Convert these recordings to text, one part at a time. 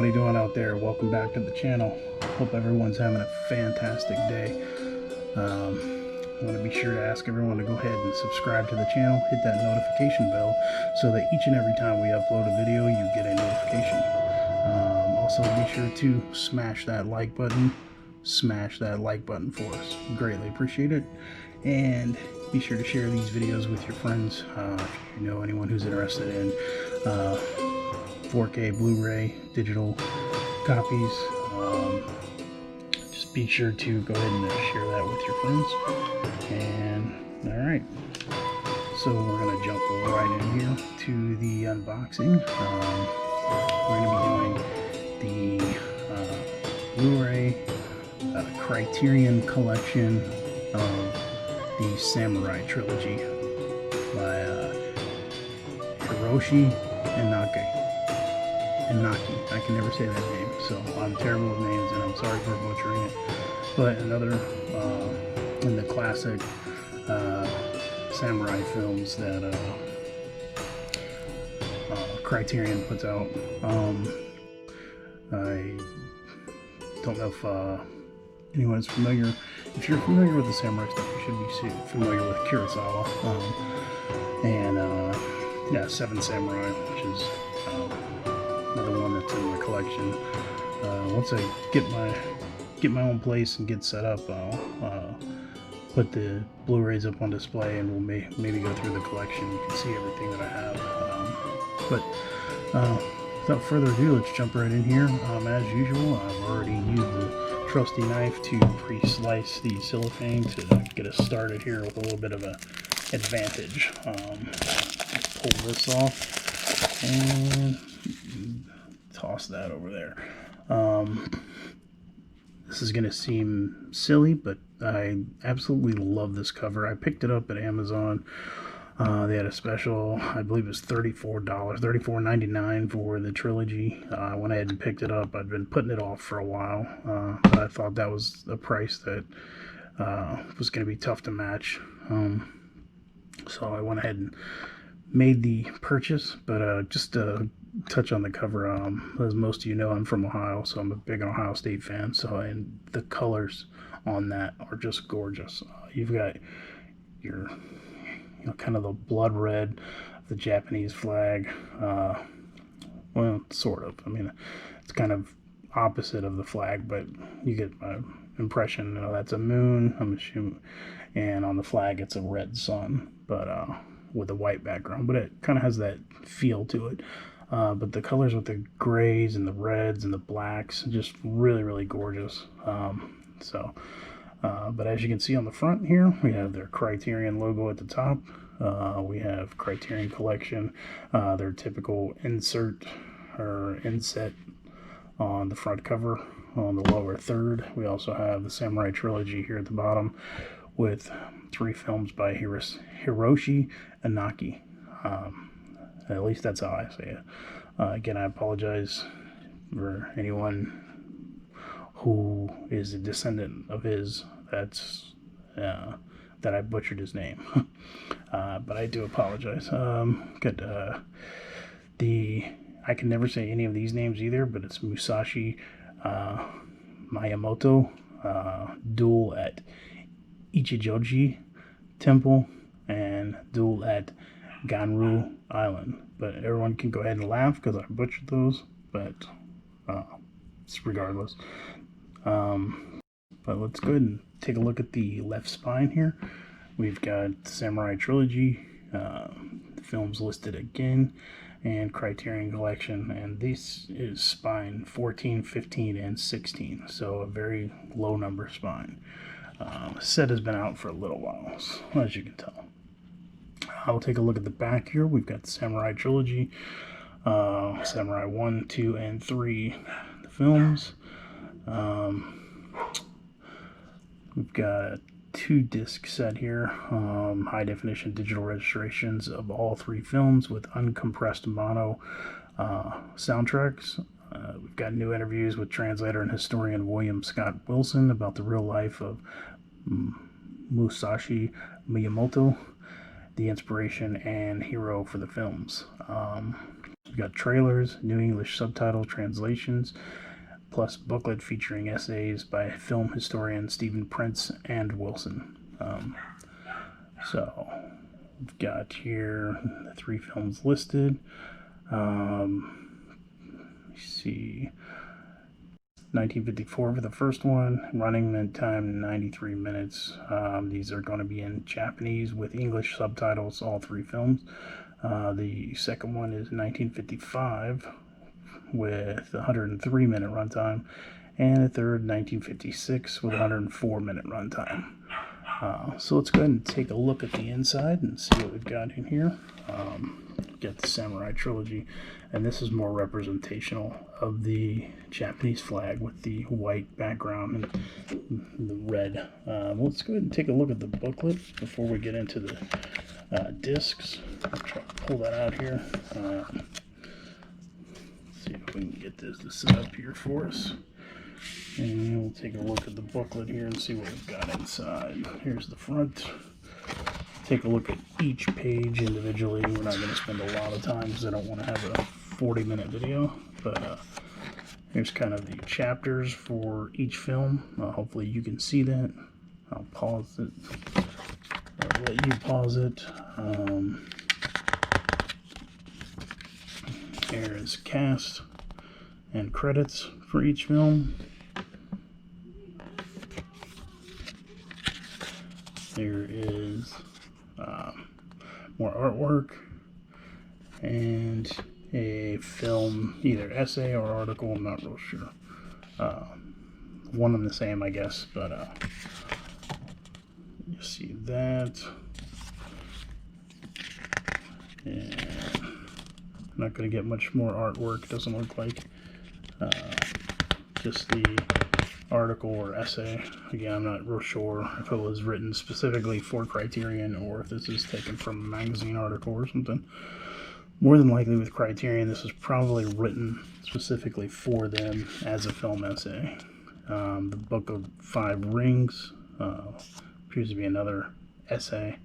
everybody doing out there? Welcome back to the channel. Hope everyone's having a fantastic day. I want to be sure to ask everyone to go ahead and subscribe to the channel, hit that notification bell so that each and every time we upload a video you get a notification. Also be sure to smash that like button for us. Greatly appreciate it. And be sure to share these videos with your friends if you know anyone who's interested in 4K Blu-ray digital copies. Just be sure to go ahead and share that with your friends. And alright, so we're going to jump right in here to the unboxing. We're going to be doing the Blu-ray Criterion Collection of the Samurai Trilogy by Hiroshi Inaki. I can never say that name, so I'm terrible with names and I'm sorry for butchering it. But another in the classic samurai films that Criterion puts out. I don't know if anyone's familiar. If you're familiar with the samurai stuff, you should be familiar with Kurosawa. Yeah, Seven Samurai, which is another one that's in my collection. Once I get my own place and get set up, I'll put the Blu-rays up on display, and we'll maybe go through the collection. You can see everything that I have. Without further ado, let's jump right in here. As usual, I've already used the trusty knife to pre-slice the cellophane to get us started here with a little bit of an advantage. Pull this off and toss that over there. This is going to seem silly, but I absolutely love this cover. I picked it up at Amazon. They had a special, I believe it was $34.99 for the trilogy. I went ahead and picked it up. I'd been putting it off for a while, but I thought that was a price that was going to be tough to match. So I went ahead and made the purchase. But just to touch on the cover, as most of you know, I'm from Ohio, so I'm a big Ohio State fan. And the colors on that are just gorgeous. You've got your kind of the blood red of the Japanese flag. Well, sort of. I mean, it's kind of opposite of the flag, but you get my impression. That's a moon, I'm assuming, and on the flag it's a red sun, but with a white background. But it kind of has that feel to it. But the colors with the grays and the reds and the blacks, just really, really gorgeous. But as you can see on the front here, we have their Criterion logo at the top. We have Criterion Collection, their typical insert or inset on the front cover on the lower third. We also have the Samurai Trilogy here at the bottom with 3 films by Hiroshi Inaki. At least that's how I say it. Again, I apologize for anyone who is a descendant of his that I butchered his name. But I do apologize. Good. I can never say any of these names either, but it's Musashi Miyamoto, Duel at Ichijoji Temple and Duel at Ganryu Island. But everyone can go ahead and laugh because I butchered those, but it's regardless. But let's go ahead and take a look at the left spine here. We've got the Samurai Trilogy, the films listed again, and Criterion Collection, and this is spine 14, 15, and 16, so a very low number spine. The set has been out for a little while, as you can tell. I'll take a look at the back here. We've got the Samurai Trilogy, Samurai 1, 2, and 3, the films. We've got a 2-disc set here, high definition digital registrations of all 3 films with uncompressed mono soundtracks. We've got new interviews with translator and historian William Scott Wilson about the real life of Musashi Miyamoto, the inspiration and hero for the films. We've got trailers, new English subtitle translations, plus booklet featuring essays by film historian Stephen Prince and Wilson. So we've got here the 3 films listed. Let's see, 1954 for the first one, running time 93 minutes. These are going to be in Japanese with English subtitles, all 3 films. The second one is 1955 with 103-minute runtime, and the third 1956 with 104-minute runtime. So let's go ahead and take a look at the inside and see what we've got in here. Get the Samurai Trilogy, and this is more representational of the Japanese flag with the white background and the red. Let's go ahead and take a look at the booklet before we get into the discs. I'll try to pull that out here. See if we can get this to set up here for us. And we'll take a look at the booklet here and see what we've got inside. Here's the front. Take a look at each page individually. We're not going to spend a lot of time because I don't want to have a 40-minute video. But here's kind of the chapters for each film. Hopefully you can see that. I'll pause it. I'll let you pause it. Here is cast and credits for each film. There is more artwork and a film, either essay or article, I'm not real sure. One and the same, I guess, but you see that. And I'm not going to get much more artwork, doesn't look like. Just the article or essay. Again, I'm not real sure if it was written specifically for Criterion or if this is taken from a magazine article or something. More than likely with Criterion, this was probably written specifically for them as a film essay. The Book of 5 Rings appears to be another essay.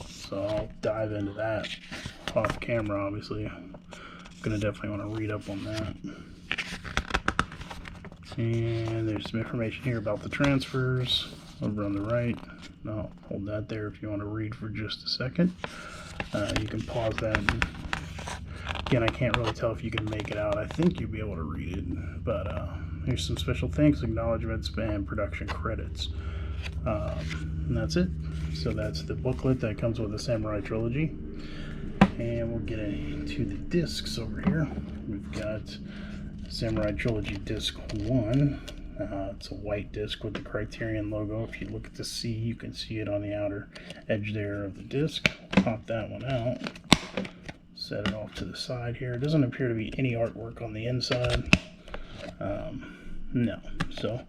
So I'll dive into that off camera, obviously. I'm going to definitely want to read up on that. And there's some information here about the transfers over on the right. I'll hold that there if you want to read for just a second. You can pause that. And again, I can't really tell if you can make it out. I think you'll be able to read it. But here's some special thanks, acknowledgments, and production credits. And that's it. So that's the booklet that comes with the Samurai Trilogy. And we'll get into the discs over here. We've got Samurai Trilogy Disc 1. It's a white disc with the Criterion logo. If you look at the C, you can see it on the outer edge there of the disc. Pop that one out. Set it off to the side here. It doesn't appear to be any artwork on the inside. No. So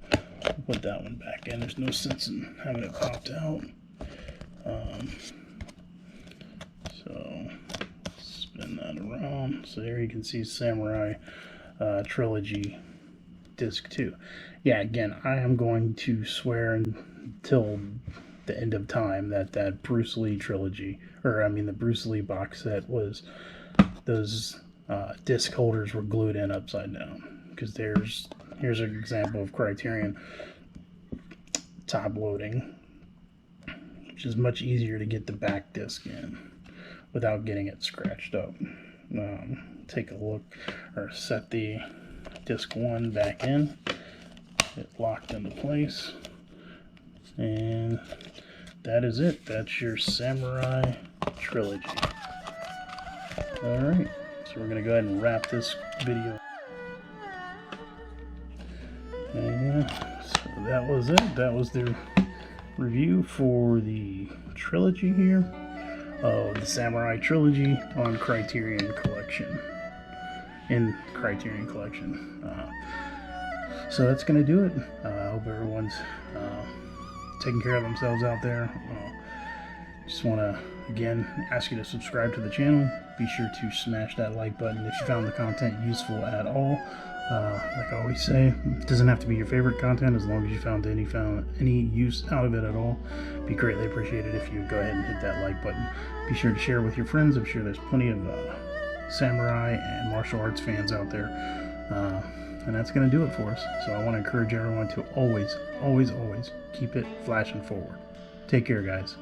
we'll put that one back in. There's no sense in having it popped out. So spin that around. So there you can see Samurai Trilogy Disc 2. Yeah, again, I am going to swear until the end of time that Bruce Lee trilogy, or I mean the Bruce Lee box set, was those disc holders were glued in upside down. Because here's an example of Criterion top loading, which is much easier to get the back disc in without getting it scratched up. Take a look, or set the disc 1 back in. It locked into place, and that is it. That's your Samurai Trilogy. Alright, so we're going to go ahead and wrap this video. And so that was it. That was the review for the trilogy here of the Samurai Trilogy on Criterion Collection. In Criterion Collection. So that's going to do it. I hope everyone's taking care of themselves out there. Just want to, again, ask you to subscribe to the channel. Be sure to smash that like button if you found the content useful at all. Like I always say, it doesn't have to be your favorite content. As long as you found any use out of it at all, it'd be greatly appreciated if you go ahead and hit that like button. Be sure to share with your friends. I'm sure there's plenty of samurai and martial arts fans out there. And that's going to do it for us. So I want to encourage everyone to always, always, always keep it flashing forward. Take care, guys.